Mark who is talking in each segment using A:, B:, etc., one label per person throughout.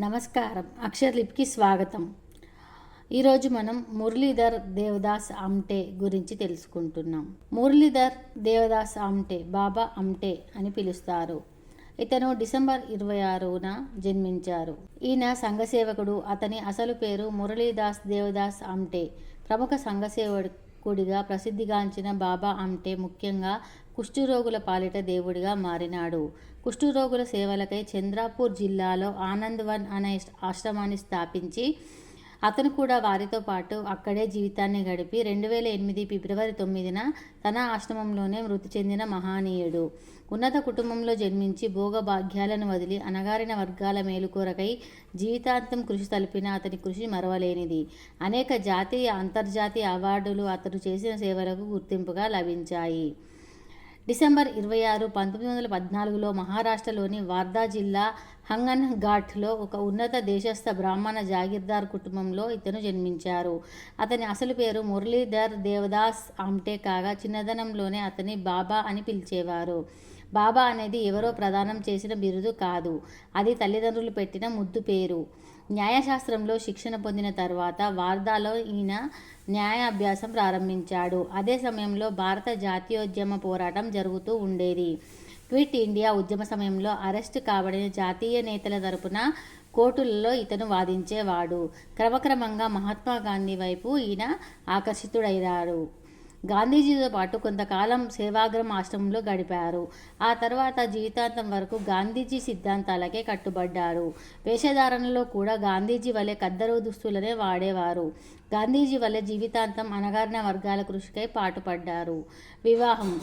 A: నమస్కారం. అక్షర్లిప్కి స్వాగతం. ఈరోజు మనం మురళీధర్ దేవదాస్ ఆమ్టే గురించి తెలుసుకుంటున్నాం. మురళీధర్ దేవదాస్ ఆమ్టే బాబా ఆమ్టే అని పిలుస్తారు. ఇతను డిసెంబర్ 26న జన్మించారు. ఈయన సంఘసేవకుడు. అతని అసలు పేరు మురళీదాస్ దేవదాస్ ఆమ్టే. ప్రముఖ సంఘసేవకుడిగా ప్రసిద్ధిగాంచిన బాబా ఆమ్టే ముఖ్యంగా కుష్ఠరోగుల పాలిట దేవుడిగా మారినాడు. కుష్ఠరోగుల సేవలకై చంద్రపూర్ జిల్లాలో ఆనందవన్ అనే ఆశ్రమాన్ని స్థాపించి అతను కూడా వారితో పాటు అక్కడే జీవితాన్ని గడిపి 2008 ఫిబ్రవరి 9న తన ఆశ్రమంలోనే మృతి చెందిన మహనీయుడు. ఉన్నత కుటుంబంలో జన్మించి భోగభాగ్యాలను వదిలి అణగారిన వర్గాల మేలుకొరకై జీవితాంతం కృషి తలిపిన అతని కృషి మరవలేనిది. అనేక జాతీయ అంతర్జాతీయ అవార్డులు అతను చేసిన సేవలకు గుర్తింపుగా లభించాయి. డిసెంబర్ 26, 1914లో మహారాష్ట్రలోని వార్దా జిల్లా హంగన్ ఘాట్లో ఒక ఉన్నత దేశస్థ బ్రాహ్మణ జాగీర్దార్ కుటుంబంలో ఇతను జన్మించారు. అతని అసలు పేరు మురళీధర్ దేవదాస్ ఆమ్టే కాగా చిన్నదనంలోనే అతని బాబా అని పిలిచేవారు. బాబా అనేది ఎవరో ప్రదానం చేసిన బిరుదు కాదు, అది తల్లిదండ్రులు పెట్టిన ముద్దు పేరు. న్యాయశాస్త్రంలో శిక్షణ పొందిన తర్వాత వార్దాలో ఈయన న్యాయాభ్యాసం ప్రారంభించాడు. అదే సమయంలో భారత జాతీయోద్యమ పోరాటం జరుగుతూ ఉండేది. క్విట్ ఇండియా ఉద్యమ సమయంలో అరెస్టు కాబడిన జాతీయ నేతల తరపున కోర్టులలో ఇతను వాదించేవాడు. క్రమక్రమంగా మహాత్మా గాంధీ వైపు ఈయన ఆకర్షితుడయ్యాడు. గాంధీజీతో పాటు కొంతకాలం సేవాగ్రం ఆశ్రమంలో గడిపారు. ఆ తర్వాత జీవితాంతం వరకు గాంధీజీ సిద్ధాంతాలకే కట్టుబడ్డారు. వేషధారణలో కూడా గాంధీజీ వలె ఖద్దరు దుస్తులనే వాడేవారు. గాంధీజీ వలె జీవితాంతం అణగారిన వర్గాల కృషికై పాటుపడ్డారు. వివాహం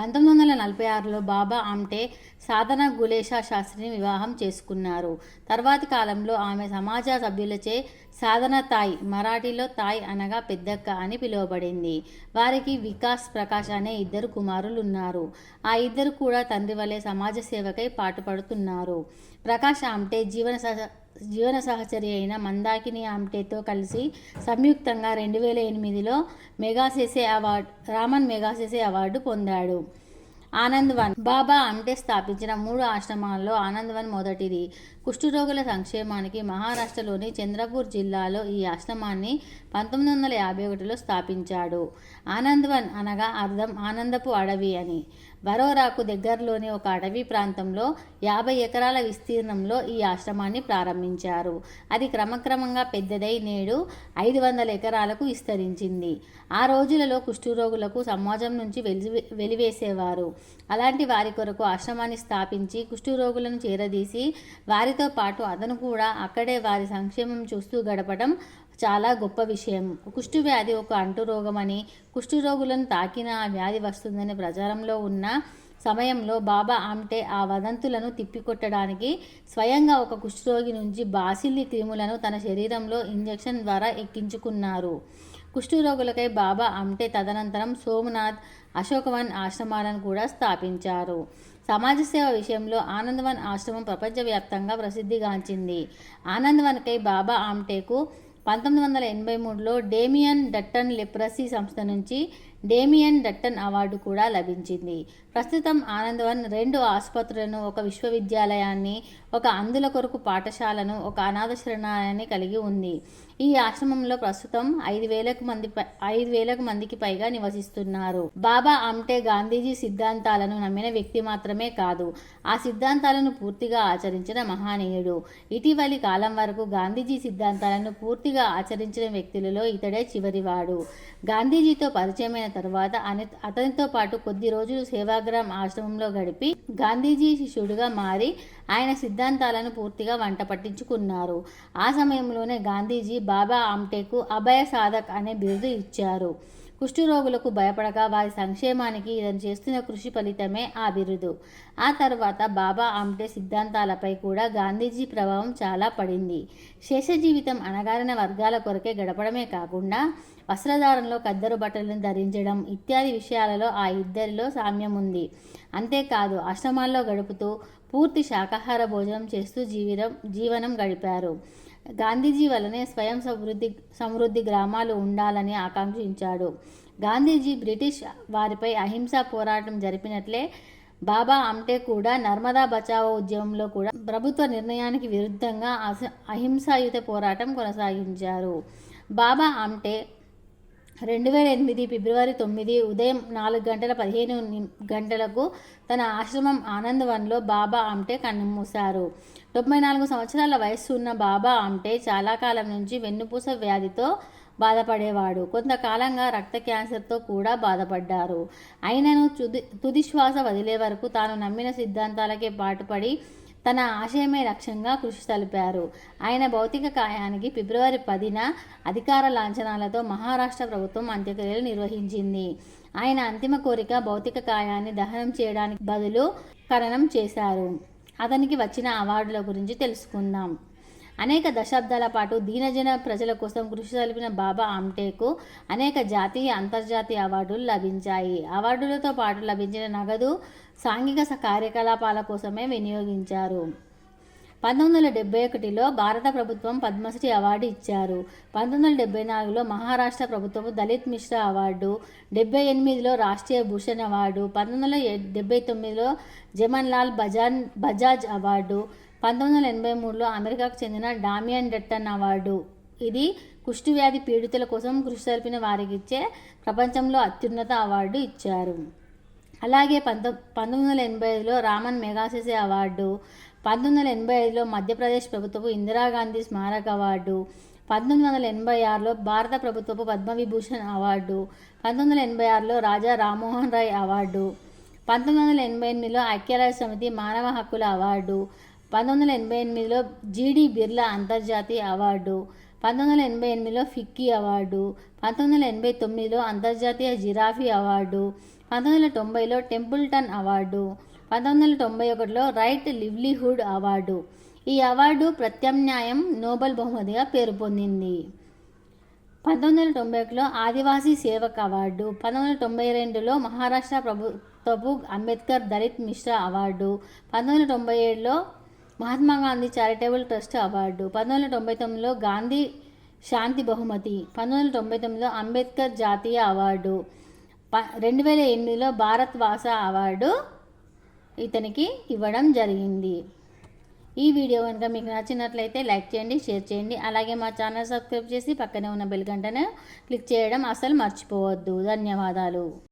A: 1946లో బాబా ఆమ్టే సాధన గులేషా శాస్త్రిని వివాహం చేసుకున్నారు. తర్వాతి కాలంలో ఆమె సమాజ సభ్యులచే సాధన తాయ్, మరాఠీలో తాయ్ అనగా పెద్దక్క అని పిలువబడింది. వారికి వికాస్, ప్రకాష్ అనే 2 కుమారులు ఉన్నారు. ఆ ఇద్దరు కూడా తండ్రి వలె సమాజ సేవకై పాటుపడుతున్నారు. ప్రకాష్ ఆమ్టే జీవన సహచరి అయిన మందాకిని ఆమ్టేతో కలిసి సంయుక్తంగా 2008లో రామన్ మెగాసెసే అవార్డు పొందాడు. ఆనందవన్ బాబా ఆమ్టే స్థాపించిన 3 ఆశ్రమాల్లో ఆనందవన్ మొదటిది. కుష్ఠరోగుల సంక్షేమానికి మహారాష్ట్రలోని చంద్రపూర్ జిల్లాలో ఈ ఆశ్రమాన్ని 1951లో స్థాపించాడు. ఆనందవన్ అనగా అర్థం ఆనందపు అడవి అని. వరోరాకు దగ్గరలోని ఒక అటవీ ప్రాంతంలో 50 ఎకరాల విస్తీర్ణంలో ఈ ఆశ్రమాన్ని ప్రారంభించారు. అది క్రమక్రమంగా పెద్దదై నేడు 500 ఎకరాలకు విస్తరించింది. ఆ రోజులలో కుష్ఠరోగులకు సమాజం నుంచి వెలివేసేవారు. అలాంటి వారి కొరకు ఆశ్రమాన్ని స్థాపించి కుష్ఠరోగులను చేరదీసి వారితో పాటు అతను కూడా అక్కడే వారి సంక్షేమం చూస్తూ గడపడం చాలా గొప్ప విషయం. కుష్టు వ్యాధి ఒక అంటురోగమని, కుష్ఠరోగులను తాకిన ఆ వ్యాధి వస్తుందని ప్రచారంలో ఉన్న సమయంలో బాబా ఆమ్టే ఆ వదంతులను తిప్పికొట్టడానికి స్వయంగా ఒక కుష్ఠరోగి నుంచి బాసిల్లి క్రిములను తన శరీరంలో ఇంజెక్షన్ ద్వారా ఎక్కించుకున్నారు. కుష్ఠరోగులకై బాబా ఆమ్టే తదనంతరం సోమనాథ్, అశోకవన్ ఆశ్రమాలను కూడా స్థాపించారు. సమాజ సేవ విషయంలో ఆనందవన్ ఆశ్రమం ప్రపంచవ్యాప్తంగా ప్రసిద్ధిగాంచింది. ఆనందవన్కై బాబా ఆమ్టేకు 1983లో డేమియన్ డట్టన్ లెప్రసీ సంస్థ నుంచి డేమియన్ డట్టన్ అవార్డు కూడా లభించింది. ప్రస్తుతం ఆనందవన్ 2 ఆసుపత్రులను, ఒక విశ్వవిద్యాలయాన్ని, ఒక అంధుల కొరకు పాఠశాలను, ఒక అనాథ శరణాలయాన్ని కలిగి ఉంది. ఈ ఆశ్రమంలో ప్రస్తుతం 5,000 మందికి పైగా నివసిస్తున్నారు. బాబా ఆమ్టే గాంధీజీ సిద్ధాంతాలను నమ్మిన వ్యక్తి మాత్రమే కాదు, ఆ సిద్ధాంతాలను పూర్తిగా ఆచరించిన మహనీయుడు. ఇటీవలి కాలం వరకు గాంధీజీ సిద్ధాంతాలను పూర్తిగా ఆచరించిన వ్యక్తులలో ఇతడే చివరివాడు. గాంధీజీతో పరిచయమైన తరువాత అతనితో పాటు కొద్ది రోజులు సేవాగ్రామ్ ఆశ్రమంలో గడిపి గాంధీజీ శిష్యుడిగా మారి ఆయన సిద్ధాంతాలను పూర్తిగా వంట పట్టించుకున్నారు. ఆ సమయంలోనే గాంధీజీ బాబా ఆమ్టేకు అభయ సాధక్ అనే బిరుదు ఇచ్చారు. కుష్ఠరోగులకు భయపడక వారి సంక్షేమానికి ఇతను చేస్తున్న కృషి ఫలితమే ఆ బిరుదు. ఆ తర్వాత బాబా ఆమ్టే సిద్ధాంతాలపై కూడా గాంధీజీ ప్రభావం చాలా పడింది. శేష జీవితం అణగారిన వర్గాల కొరకే గడపడమే కాకుండా వస్త్రధారణలో ఖద్దరు బట్టలను ధరించడం ఇత్యాది విషయాలలో ఆ ఇద్దరిలో సామ్యం ఉంది. అంతేకాదు ఆశ్రమాల్లో గడుపుతూ పూర్తి శాకాహార భోజనం చేస్తూ జీవనం గడిపారు. గాంధీజీ వలనే స్వయం సమృద్ధి గ్రామాలు ఉండాలని ఆకాంక్షించాడు. గాంధీజీ బ్రిటిష్ వారిపై అహింసా పోరాటం జరిపినట్లే బాబా ఆమ్టే కూడా నర్మదా బచావో ఉద్యమంలో కూడా ప్రభుత్వ నిర్ణయానికి విరుద్ధంగా అహింసాయుత పోరాటం కొనసాగించారు. బాబా ఆమ్టే 2008 ఫిబ్రవరి 9 ఉదయం 4:15 తన ఆశ్రమం ఆనందవన్లో బాబా ఆమ్టే కన్నుమూశారు. 94 సంవత్సరాల వయస్సు ఉన్న బాబా ఆమ్టే చాలా కాలం నుంచి వెన్నుపూస వ్యాధితో బాధపడేవాడు. కొంతకాలంగా రక్త క్యాన్సర్తో కూడా బాధపడ్డారు. అయినను తుది శ్వాస వదిలే వరకు తాను నమ్మిన సిద్ధాంతాలకే పాటుపడి తన ఆశయమే లక్ష్యంగా కృషి సలిపారు. ఆయన భౌతిక కాయానికి ఫిబ్రవరి 10న అధికార లాంఛనాలతో మహారాష్ట్ర ప్రభుత్వం అంత్యక్రియలు నిర్వహించింది. ఆయన అంతిమ కోరిక భౌతిక కాయాన్ని దహనం చేయడానికి బదులు ఖననం చేశారు. అతనికి వచ్చిన అవార్డుల గురించి తెలుసుకుందాం. అనేక దశాబ్దాల పాటు దీనజన ప్రజల కోసం కృషి సలిపిన బాబా ఆమ్టేకు అనేక జాతీయ అంతర్జాతీయ అవార్డులు లభించాయి. అవార్డులతో పాటు లభించిన నగదు సాంఘిక కార్యకలాపాల కోసమే వినియోగించారు. 1971లో భారత ప్రభుత్వం పద్మశ్రీ అవార్డు ఇచ్చారు. 1974లో మహారాష్ట్ర ప్రభుత్వము దళిత్ మిశ్రా అవార్డు, 78లో రాష్ట్రీయ భూషణ్ అవార్డు, 1979లో జమన్లాల్ బజాజ్ అవార్డు, 1983లో అమెరికాకు చెందిన డామియన్ డట్టన్ అవార్డు. ఇది కుష్ఠవ్యాధి పీడితుల కోసం కృషి సలిపిన వారికి ఇచ్చే ప్రపంచంలో అత్యున్నత అవార్డు ఇచ్చారు. అలాగే 1985లో రామన్ మెగాసెసే అవార్డు, 1985లో మధ్యప్రదేశ్ ప్రభుత్వపు ఇందిరాగాంధీ స్మారక అవార్డు, 1986లో భారత ప్రభుత్వపు పద్మవిభూషణ్ అవార్డు, 1986లో రాజా రామ్మోహన్ రాయ్ అవార్డు, 1988లో ఐక్యరాజ్య సమితి మానవ హక్కుల అవార్డు, 1988లో జీడి బిర్లా అంతర్జాతీయ అవార్డు, 1988లో ఫిక్కీ అవార్డు, 1989లో అంతర్జాతీయ జిరాఫీ అవార్డు, 1990లో టెంపుల్టన్ అవార్డు, 1991లో రైట్ లివ్లీహుడ్ అవార్డు. ఈ అవార్డు ప్రత్యామ్నాయం నోబెల్ బహుమతిగా పేరు పొందింది. 1991లో ఆదివాసీ సేవక్ అవార్డు, 1992లో మహారాష్ట్ర ప్రభుత్వపు అంబేద్కర్ దళిత్ మిశ్రా అవార్డు, 1997లో Mahatma Gandhi charitable trust award, 1999లో Gandhi శాంతి బహుమతి, 1999లో అంబేద్కర్ జాతీయ అవార్డు, 2008లో భారత్ వాసా అవార్డు ఇతనికి ఇవ్వడం జరిగింది. ఈ వీడియో కనుక మీకు నచ్చినట్లయితే లైక్ చేయండి, షేర్ చేయండి. అలాగే మా ఛానల్ సబ్స్క్రైబ్ చేసి పక్కనే ఉన్న బెల్ గంటను క్లిక్ చేయడం అస్సలు మర్చిపోవద్దు. ధన్యవాదాలు.